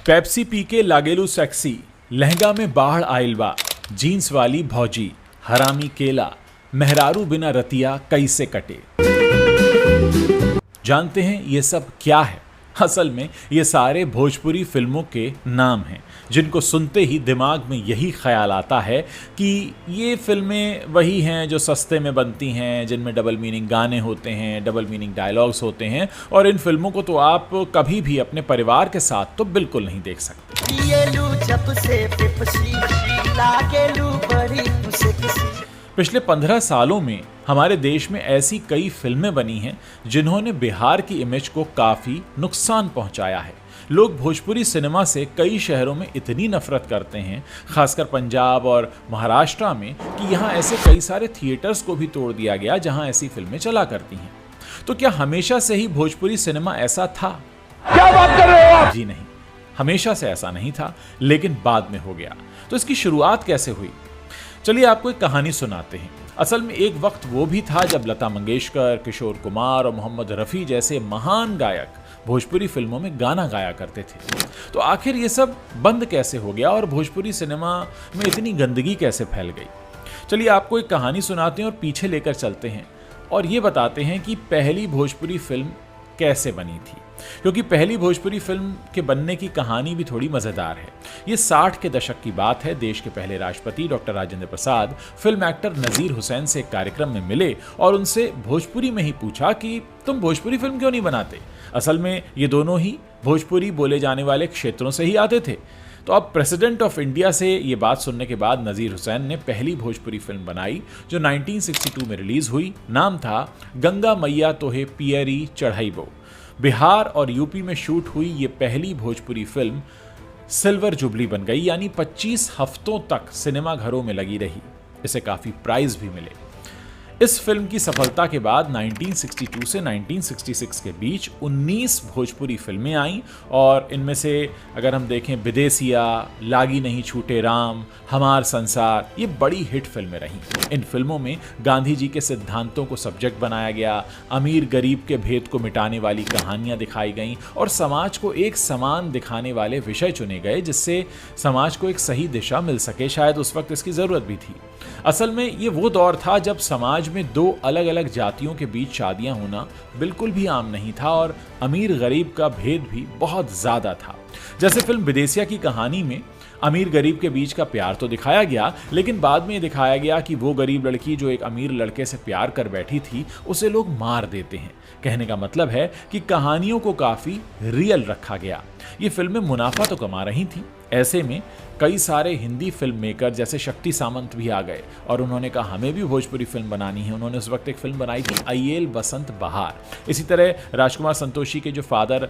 Pepsi P के लागेलू sexy, lehenga में बाढ़ आइल बा, जीन्स वाली भौजी, हरामी केला, मेहरारू बिना रतिया कैसे कटे। जानते हैं ये सब क्या है? असल में ये सारे भोजपुरी फिल्मों के नाम हैं जिनको सुनते ही दिमाग में यही ख्याल आता है कि ये फिल्में वही हैं जो सस्ते में बनती हैं, जिनमें डबल मीनिंग गाने होते हैं, डबल मीनिंग डायलॉग्स होते हैं, और इन फिल्मों को तो आप कभी भी अपने परिवार के साथ तो बिल्कुल नहीं देख सकते। पिछले 15 सालों में हमारे देश में ऐसी कई फिल्में बनी हैं जिन्होंने बिहार की इमेज को काफी नुकसान पहुंचाया है। लोग भोजपुरी सिनेमा से कई शहरों में इतनी नफरत करते हैं, खासकर पंजाब और महाराष्ट्र में, कि यहाँ ऐसे कई सारे थिएटर्स को भी तोड़ दिया गया जहाँ ऐसी फिल्में चला करती हैं। तो क्या हमेशा से ही भोजपुरी सिनेमा ऐसा था? क्या बात कर रहे हो आप? जी नहीं, हमेशा से ऐसा नहीं था, लेकिन बाद में हो गया। तो इसकी शुरुआत कैसे हुई? चलिए आपको एक कहानी सुनाते हैं। असल में एक वक्त वो भी था जब लता मंगेशकर, किशोर कुमार और मोहम्मद रफ़ी जैसे महान गायक भोजपुरी फिल्मों में गाना गाया करते थे। तो आखिर ये सब बंद कैसे हो गया और भोजपुरी सिनेमा में इतनी गंदगी कैसे फैल गई? चलिए आपको एक कहानी सुनाते हैं और पीछे लेकर चलते हैं और ये बताते हैं कि पहली भोजपुरी फिल्म कैसे बनी थी, क्योंकि पहली भोजपुरी फिल्म के बनने की कहानी भी थोड़ी मजेदार है। ये 60 के दशक की बात है। देश के पहले राष्ट्रपति doctor Rajendra Prasad film actor Nazir Hussain से एक कार्यक्रम में मिले और उनसे भोजपुरी में ही पूछा कि तुम भोजपुरी फिल्म क्यों नहीं बनाते? असल में ये दोनों ही भोजपुरी बोले जाने वाले क्षेत्रों से ही आते थे। तो अब प्रेसिडेंट ऑफ इंडिया से ये बात सुनने के बाद नजीर हुसैन ने पहली भोजपुरी फिल्म बनाई जो 1962 में रिलीज हुई। नाम था गंगा मैया तोहे पियरी चढ़ाईबो। बिहार और यूपी में शूट हुई ये पहली भोजपुरी फिल्म सिल्वर जुबली बन गई, यानी 25 हफ्तों तक सिनेमा घरों में लगी रही। इसे काफी प्राइज भी मिले। इस फिल्म की सफलता के बाद 1962 से 1966 के बीच 19 भोजपुरी फिल्में आईं और इनमें से अगर हम देखें विदेसिया, लागी नहीं छूटे राम, हमार संसार, ये बड़ी हिट फिल्में रहीं। इन फिल्मों में गांधी जी के सिद्धांतों को सब्जेक्ट बनाया गया, अमीर गरीब के भेद को मिटाने वाली कहानियां दिखाई गईं और समाज को एक समान दिखाने वाले विषय चुने गए जिससे समाज को एक सही दिशा मिल सके। शायद उस वक्त इसकी जरूरत भी थी। असल में ये वो दौर था जब समाज में दो अलग अलग जातियों के बीच शादियां होना बिल्कुल भी आम नहीं था और अमीर गरीब का भेद भी बहुत ज्यादा था। जैसे फिल्म विदेसिया की कहानी में अमीर गरीब के बीच का प्यार तो दिखाया गया, लेकिन बाद में दिखाया गया कि वो गरीब लड़की जो एक अमीर लड़के से प्यार कर बैठी थी उसे लोग मार देते हैं। कहने का मतलब है कि कहानियों को काफी रियल रखा गया। ये फिल्में मुनाफा तो कमा रही थी। ऐसे में कई सारे हिंदी फिल्म मेकर जैसे शक्ति सामंत भी आ गए और उन्होंने कहा हमें भी भोजपुरी फिल्म बनानी है। उन्होंने उस वक्त एक फिल्म बनाई थी अय्यल बसंत बहार। इसी तरह राजकुमार संतोषी के जो फादर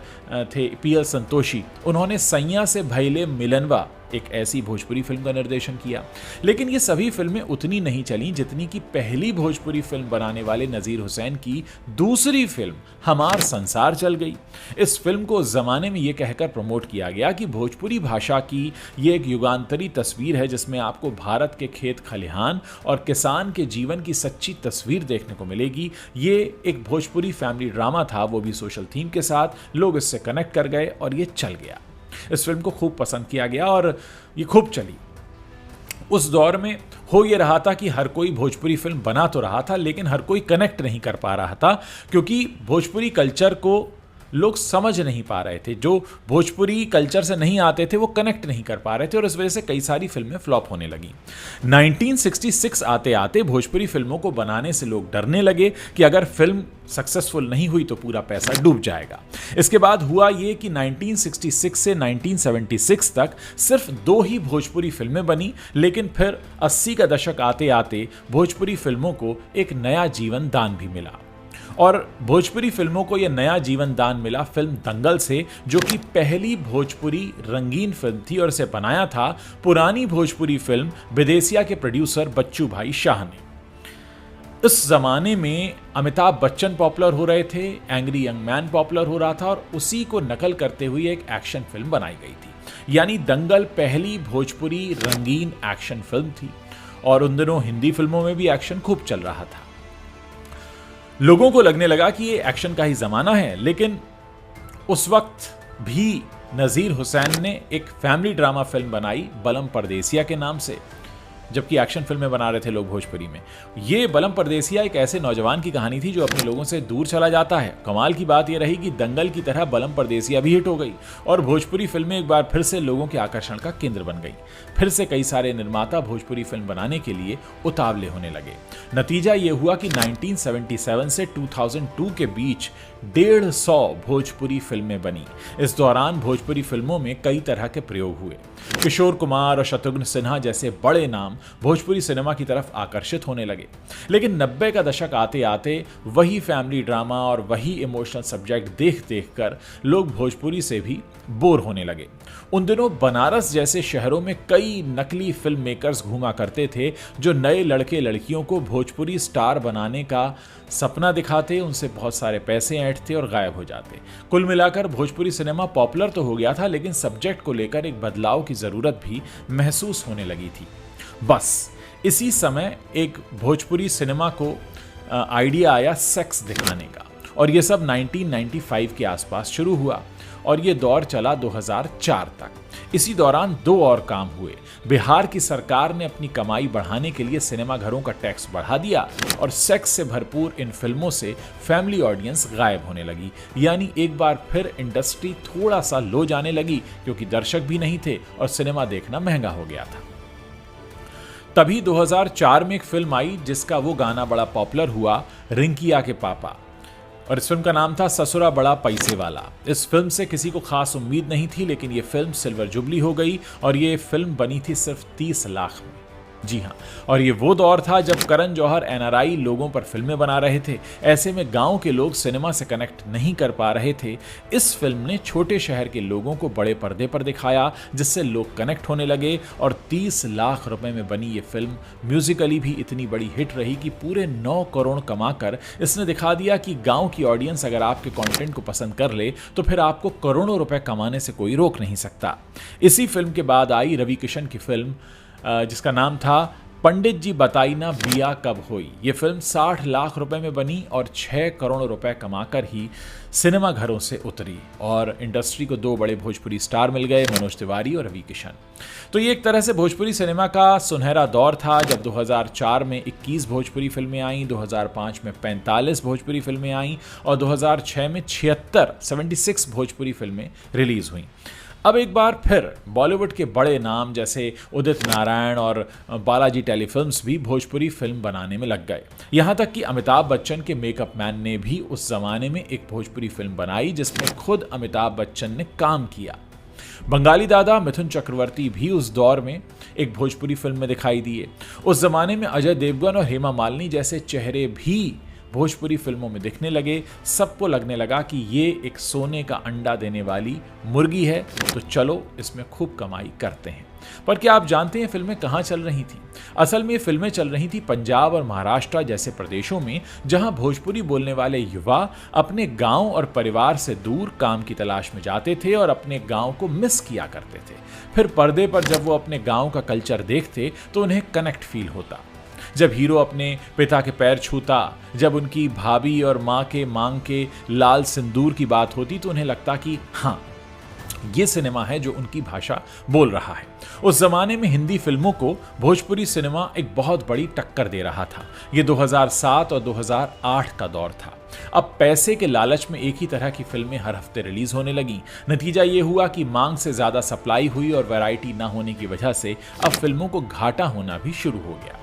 थे पीएल संतोषी, उन्होंने सैया से भैले मिलनवा एक ऐसी भोजपुरी फिल्म का निर्देशन किया। लेकिन ये सभी फिल्में उतनी नहीं चली जितनी कि पहली भोजपुरी फिल्म बनाने वाले नजीर हुसैन की दूसरी फिल्म हमार संसार चल गई। इस फिल्म को उस जमाने में ये कहकर प्रमोट किया गया कि भोजपुरी भाषा की ये एक युगांतरी तस्वीर है जिसमें आपको भारत के खेत खलिहान और किसान के जीवन की सच्ची तस्वीर देखने को मिलेगी। ये एक भोजपुरी फैमिली ड्रामा था, वो भी सोशल थीम के साथ। लोग इससे कनेक्ट कर गए और ये चल गया। इस फिल्म को खूब पसंद किया गया और ये खूब चली। उस दौर में हो ये रहा था कि हर कोई भोजपुरी फिल्म बना तो रहा था, लेकिन हर कोई कनेक्ट नहीं कर पा रहा था क्योंकि भोजपुरी कल्चर को लोग समझ नहीं पा रहे थे। जो भोजपुरी कल्चर से नहीं आते थे वो कनेक्ट नहीं कर पा रहे थे और इस वजह से कई सारी फिल्में फ्लॉप होने लगी। 1966 आते आते भोजपुरी फिल्मों को बनाने से लोग डरने लगे कि अगर फिल्म सक्सेसफुल नहीं हुई तो पूरा पैसा डूब जाएगा। इसके बाद हुआ ये कि 1966 से 1976 तक सिर्फ 2 ही भोजपुरी फिल्में बनी, लेकिन फिर 80 का दशक आते आते भोजपुरी फिल्मों को एक नया जीवन दान भी मिला। और भोजपुरी फिल्मों को यह नया जीवन दान मिला फिल्म दंगल से, जो कि पहली भोजपुरी रंगीन फिल्म थी और इसे बनाया था पुरानी भोजपुरी फिल्म विदेसिया के प्रोड्यूसर बच्चू भाई शाह ने। इस जमाने में अमिताभ बच्चन पॉपुलर हो रहे थे, एंग्री यंग मैन पॉपुलर हो रहा था और उसी को नकल करते हुए एक एक्शन फिल्म बनाई गई थी। यानी दंगल पहली भोजपुरी रंगीन एक्शन फिल्म थी और उन दिनों हिंदी फिल्मों में भी एक्शन खूब चल रहा था। लोगों को लगने लगा कि ये एक्शन का ही जमाना है, लेकिन उस वक्त भी नज़ीर हुसैन ने एक फैमिली ड्रामा फिल्म बनाई बलम परदेसिया के नाम से, जबकि एक्शन फिल्में बना रहे थे लोग भोजपुरी में। ये बलम परदेसिया एक ऐसे नौजवान की कहानी थी जो अपने लोगों से दूर चला जाता है। कमाल की बात यह रही कि दंगल की तरह बलम परदेसिया भी हिट हो गई और भोजपुरी फिल्में एक बार फिर से लोगों के आकर्षण का केंद्र बन गई। फिर से कई सारे निर्माता भोजपुरी फिल्म बनाने के लिए उतावले होने लगे। नतीजा ये हुआ कि 1977 से 2002 के बीच 150 भोजपुरी फिल्में बनी। इस दौरान भोजपुरी फिल्मों में कई तरह के प्रयोग हुए। किशोर कुमार और शत्रुघ्न सिन्हा जैसे बड़े नाम भोजपुरी सिनेमा की तरफ आकर्षित होने लगे। लेकिन 90 का दशक आते आते वही फैमिली ड्रामा और वही इमोशनल सब्जेक्ट देख देख कर लोग भोजपुरी से भी बोर होने लगे। उन दिनों बनारस जैसे शहरों में कई नकली फिल्म मेकर्स घूमा करते थे जो नए लड़के लड़कियों को भोजपुरी स्टार बनाने का सपना दिखाते, उनसे बहुत सारे पैसे ऐंठते और गायब हो जाते। कुल मिलाकर भोजपुरी सिनेमा पॉपुलर तो हो गया था, लेकिन सब्जेक्ट को लेकर एक बदलाव की जरूरत भी महसूस होने लगी थी। बस इसी समय एक भोजपुरी सिनेमा को आइडिया आया सेक्स दिखाने का, और ये सब 1995 के आसपास शुरू हुआ और ये दौर चला 2004 तक। इसी दौरान दो और काम हुए। बिहार की सरकार ने अपनी कमाई बढ़ाने के लिए सिनेमा घरों का टैक्स बढ़ा दिया और सेक्स से भरपूर इन फिल्मों से फैमिली ऑडियंस गायब होने लगी। यानी एक बार फिर इंडस्ट्री थोड़ा सा लो जाने लगी, क्योंकि दर्शक भी नहीं थे और सिनेमा देखना महंगा हो गया था। तभी 2004 में एक फिल्म आई जिसका वो गाना बड़ा पॉपुलर हुआ, रिंकिया के पापा, और इस फिल्म का नाम था ससुरा बड़ा पैसे वाला। इस फिल्म से किसी को खास उम्मीद नहीं थी, लेकिन ये फिल्म सिल्वर जुबली हो गई और ये फिल्म बनी थी सिर्फ 30 लाख में। जी हाँ, और ये वो दौर था जब करण जौहर एनआरआई लोगों पर फिल्में बना रहे थे। ऐसे में गांव के लोग सिनेमा से कनेक्ट नहीं कर पा रहे थे। इस फिल्म ने छोटे शहर के लोगों को बड़े पर्दे पर दिखाया, जिससे लोग कनेक्ट होने लगे और 30 लाख रुपए में बनी ये फिल्म म्यूजिकली भी इतनी बड़ी हिट रही कि पूरे 9 करोड़ कमाकर इसने दिखा दिया कि गाँव की ऑडियंस अगर आपके कॉन्टेंट को पसंद कर ले तो फिर आपको करोड़ों रुपए कमाने से कोई रोक नहीं सकता। इसी फिल्म के बाद आई रवि किशन की फिल्म जिसका नाम था पंडित जी बताई ना बिया कब होई। ये फिल्म 60 लाख रुपए में बनी और 6 करोड़ रुपए कमाकर ही सिनेमा घरों से उतरी और इंडस्ट्री को दो बड़े भोजपुरी स्टार मिल गए, मनोज तिवारी और रवि किशन। तो ये एक तरह से भोजपुरी सिनेमा का सुनहरा दौर था, जब 2004 में 21 भोजपुरी फिल्में आईं, 2005 में 45 भोजपुरी फिल्में आईं और 2006 में 76 भोजपुरी फिल्में रिलीज हुईं। अब एक बार फिर बॉलीवुड के बड़े नाम जैसे उदित नारायण और बालाजी टेलीफिल्म्स भी भोजपुरी फिल्म बनाने में लग गए। यहाँ तक कि अमिताभ बच्चन के मेकअप मैन ने भी उस जमाने में एक भोजपुरी फिल्म बनाई जिसमें खुद अमिताभ बच्चन ने काम किया। बंगाली दादा मिथुन चक्रवर्ती भी उस दौर में एक भोजपुरी फिल्म में दिखाई दिए। उस जमाने में अजय देवगन और हेमा मालिनी जैसे चेहरे भी भोजपुरी फिल्मों में दिखने लगे। सबको लगने लगा कि ये एक सोने का अंडा देने वाली मुर्गी है, तो चलो इसमें खूब कमाई करते हैं। पर क्या आप जानते हैं फिल्में कहाँ चल रही थी? असल में ये फिल्में चल रही थी पंजाब और महाराष्ट्र जैसे प्रदेशों में, जहां भोजपुरी बोलने वाले युवा अपने गांव और परिवार से दूर काम की तलाश में जाते थे और अपने गांव को मिस किया करते थे। फिर पर्दे पर जब वो अपने गांव का कल्चर देखते तो उन्हें कनेक्ट फील होता। जब हीरो अपने पिता के पैर छूता, जब उनकी भाभी और माँ के मांग के लाल सिंदूर की बात होती, तो उन्हें लगता कि हाँ, ये सिनेमा है जो उनकी भाषा बोल रहा है। उस जमाने में हिंदी फिल्मों को भोजपुरी सिनेमा एक बहुत बड़ी टक्कर दे रहा था। ये 2007 और 2008 का दौर था। अब पैसे के लालच में एक ही तरह की फिल्में हर हफ्ते रिलीज होने लगी। नतीजा ये हुआ कि मांग से ज्यादा सप्लाई हुई और वैरायटी ना होने की वजह से अब फिल्मों को घाटा होना भी शुरू हो गया।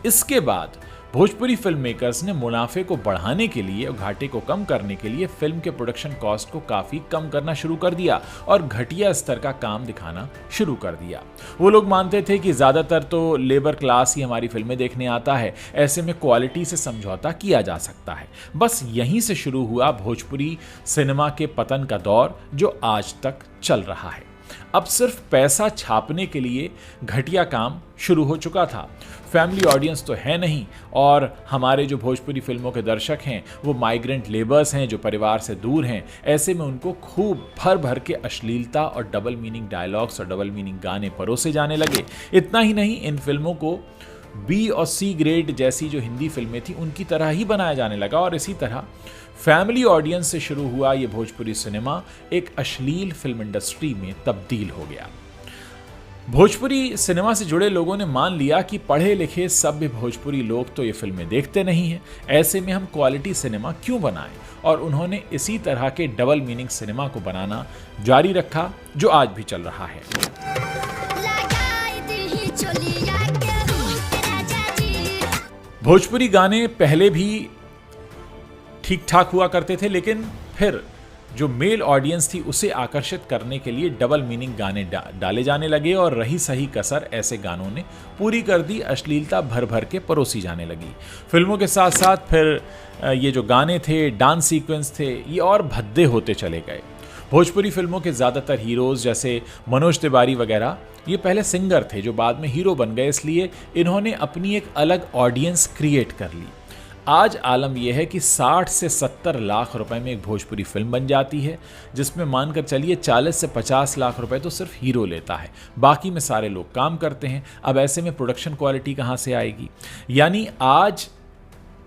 इसके बाद भोजपुरी फिल्म मेकर्स ने मुनाफे को बढ़ाने के लिए और घाटे को कम करने के लिए फिल्म के प्रोडक्शन कॉस्ट को काफी कम करना शुरू कर दिया और घटिया स्तर का काम दिखाना शुरू कर दिया। वो लोग मानते थे कि ज्यादातर तो लेबर क्लास ही हमारी फिल्में देखने आता है, ऐसे में क्वालिटी से समझौता किया जा सकता है। बस यहीं से शुरू हुआ भोजपुरी सिनेमा के पतन का दौर जो आज तक चल रहा है। अब सिर्फ पैसा छापने के लिए घटिया काम शुरू हो चुका था। फैमिली ऑडियंस तो है नहीं, और हमारे जो भोजपुरी फिल्मों के दर्शक हैं वो माइग्रेंट लेबर्स हैं जो परिवार से दूर हैं। ऐसे में उनको खूब भर भर के अश्लीलता और डबल मीनिंग डायलॉग्स और डबल मीनिंग गाने परोसे जाने लगे। इतना ही नहीं, इन फिल्मों को बी और सी ग्रेड जैसी जो हिंदी फिल्में थी उनकी तरह ही बनाया जाने लगा और इसी तरह फैमिली ऑडियंस से शुरू हुआ ये भोजपुरी सिनेमा एक अश्लील फिल्म इंडस्ट्री में तब्दील हो गया। भोजपुरी सिनेमा से जुड़े लोगों ने मान लिया कि पढ़े लिखे सभ्य भोजपुरी लोग तो ये फिल्में देखते नहीं हैं, ऐसे में हम क्वालिटी सिनेमा क्यों बनाएं, और उन्होंने इसी तरह के डबल मीनिंग सिनेमा को बनाना जारी रखा जो आज भी चल रहा है। भोजपुरी गाने पहले भी ठीक ठाक हुआ करते थे, लेकिन फिर जो मेल ऑडियंस थी उसे आकर्षित करने के लिए डबल मीनिंग गाने डाले जाने लगे और रही सही कसर ऐसे गानों ने पूरी कर दी। अश्लीलता भर भर के परोसी जाने लगी। फिल्मों के साथ साथ फिर ये जो गाने थे, डांस सीक्वेंस थे, ये और भद्दे होते चले गए। भोजपुरी फिल्मों के ज़्यादातर हीरोज़ जैसे मनोज तिवारी वगैरह ये पहले सिंगर थे जो बाद में हीरो बन गए, इसलिए इन्होंने अपनी एक अलग ऑडियंस क्रिएट कर ली। आज आलम यह है कि 60 से 70 लाख रुपए में एक भोजपुरी फिल्म बन जाती है, जिसमें मानकर चलिए 40 से 50 लाख रुपए तो सिर्फ हीरो लेता है, बाकी में सारे लोग काम करते हैं। अब ऐसे में प्रोडक्शन क्वालिटी कहाँ से आएगी? यानी आज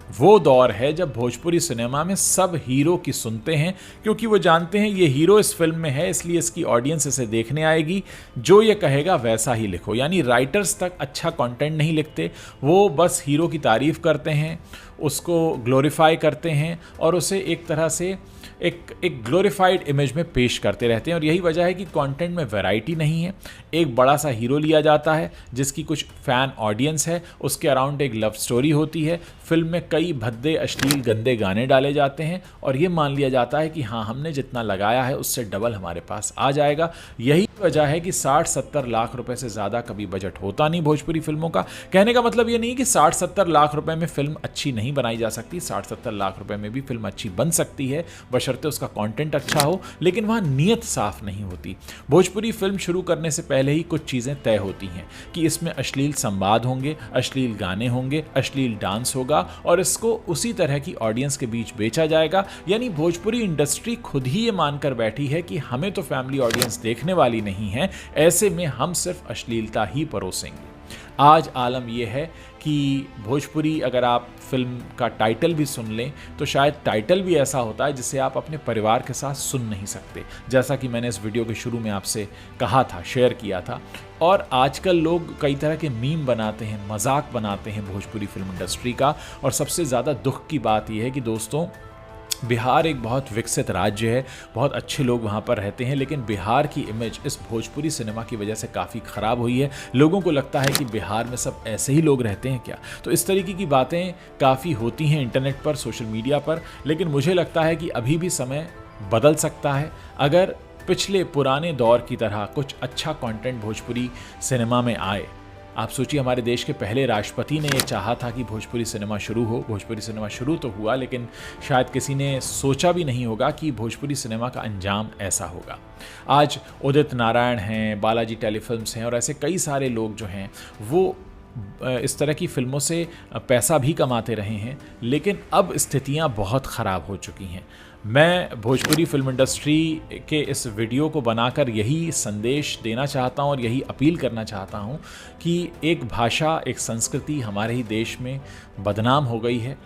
वो दौर है जब भोजपुरी सिनेमा में सब हीरो की सुनते हैं, क्योंकि वो जानते हैं ये हीरो इस फिल्म में है, इसलिए इसकी ऑडियंस इसे देखने आएगी, जो ये कहेगा वैसा ही लिखो। यानी राइटर्स तक अच्छा कंटेंट नहीं लिखते, वो बस हीरो की तारीफ करते हैं, उसको ग्लोरीफाई करते हैं और उसे एक तरह से एक ग्लोरीफाइड इमेज में पेश करते रहते हैं। और यही वजह है कि कंटेंट में वैरायटी नहीं है। एक बड़ा सा हीरो लिया जाता है जिसकी कुछ फैन ऑडियंस है, उसके अराउंड एक लव स्टोरी होती है, फिल्म में कई भद्दे अश्लील गंदे गाने डाले जाते हैं और ये मान लिया जाता है कि हाँ, हमने जितना लगाया है उससे डबल हमारे पास आ जाएगा। यही वजह है कि 60-70 लाख रुपए से ज़्यादा कभी बजट होता नहीं भोजपुरी फिल्मों का। कहने का मतलब ये नहीं कि 60-70 लाख रुपए में फिल्म अच्छी नहीं बनाई जा सकती। 60-70 लाख रुपए में भी फिल्म अच्छी बन सकती है, बशर्ते उसका कंटेंट अच्छा हो, लेकिन वहाँ नीयत साफ नहीं होती। भोजपुरी फिल्म शुरू करने से पहले ही कुछ चीज़ें तय होती हैं कि इसमें अश्लील संवाद होंगे, अश्लील गाने होंगे, अश्लील डांस होगा और इसको उसी तरह की ऑडियंस के बीच बेचा जाएगा। यानी भोजपुरी इंडस्ट्री खुद ही ये मानकर बैठी है कि हमें तो फैमिली ऑडियंस देखने वाली नहीं है, ऐसे में हम सिर्फ अश्लीलता ही परोसेंगे। आज आलम यह है कि भोजपुरी, अगर आप फिल्म का टाइटल भी सुन लें तो शायद टाइटल भी ऐसा होता है जिसे आप अपने परिवार के साथ सुन नहीं सकते, जैसा कि मैंने इस वीडियो के शुरू में आपसे कहा था, शेयर किया था। और आजकल लोग कई तरह के मीम बनाते हैं, मजाक बनाते हैं भोजपुरी फिल्म इंडस्ट्री का। और सबसे ज़्यादा दुख की बात यह है कि दोस्तों, बिहार एक बहुत विकसित राज्य है, बहुत अच्छे लोग वहाँ पर रहते हैं, लेकिन बिहार की इमेज इस भोजपुरी सिनेमा की वजह से काफ़ी ख़राब हुई है। लोगों को लगता है कि बिहार में सब ऐसे ही लोग रहते हैं क्या? तो इस तरीके की बातें काफ़ी होती हैं इंटरनेट पर, सोशल मीडिया पर। लेकिन मुझे लगता है कि अभी भी समय बदल सकता है। अगर पिछले पुराने दौर की तरह कुछ अच्छा कंटेंट भोजपुरी सिनेमा में आए। आप सोचिए, हमारे देश के पहले राष्ट्रपति ने यह चाहा था कि भोजपुरी सिनेमा शुरू हो। भोजपुरी सिनेमा शुरू तो हुआ, लेकिन शायद किसी ने सोचा भी नहीं होगा कि भोजपुरी सिनेमा का अंजाम ऐसा होगा। आज उदित नारायण हैं, बालाजी टेलीफिल्म्स हैं और ऐसे कई सारे लोग जो हैं वो इस तरह की फिल्मों से पैसा भी कमाते रहे हैं, लेकिन अब स्थितियां बहुत ख़राब हो चुकी हैं। मैं भोजपुरी फिल्म इंडस्ट्री के इस वीडियो को बनाकर यही संदेश देना चाहता हूं और यही अपील करना चाहता हूं कि एक भाषा, एक संस्कृति हमारे ही देश में बदनाम हो गई है।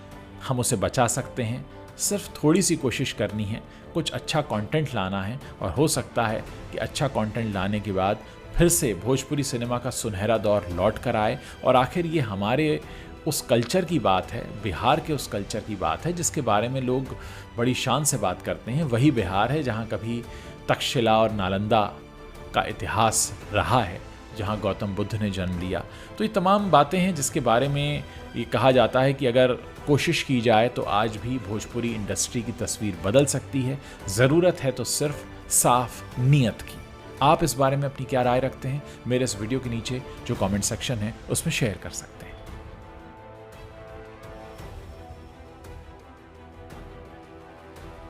हम उसे बचा सकते हैं, सिर्फ थोड़ी सी कोशिश करनी है, कुछ अच्छा कंटेंट लाना है और हो सकता है कि अच्छा कंटेंट लाने के बाद फिर से भोजपुरी सिनेमा का सुनहरा दौर लौट कर आए। और आखिर ये हमारे उस कल्चर की बात है, बिहार के उस कल्चर की बात है जिसके बारे में लोग बड़ी शान से बात करते हैं। वही बिहार है जहाँ कभी तक्षशिला और नालंदा का इतिहास रहा है, जहाँ गौतम बुद्ध ने जन्म लिया। तो ये तमाम बातें हैं जिसके बारे में ये कहा जाता है कि अगर कोशिश की जाए तो आज भी भोजपुरी इंडस्ट्री की तस्वीर बदल सकती है। ज़रूरत है तो सिर्फ साफ नीयत की। आप इस बारे में अपनी क्या राय रखते हैं? मेरे इस वीडियो के नीचे जो कमेंट सेक्शन है उसमें शेयर कर सकते हैं।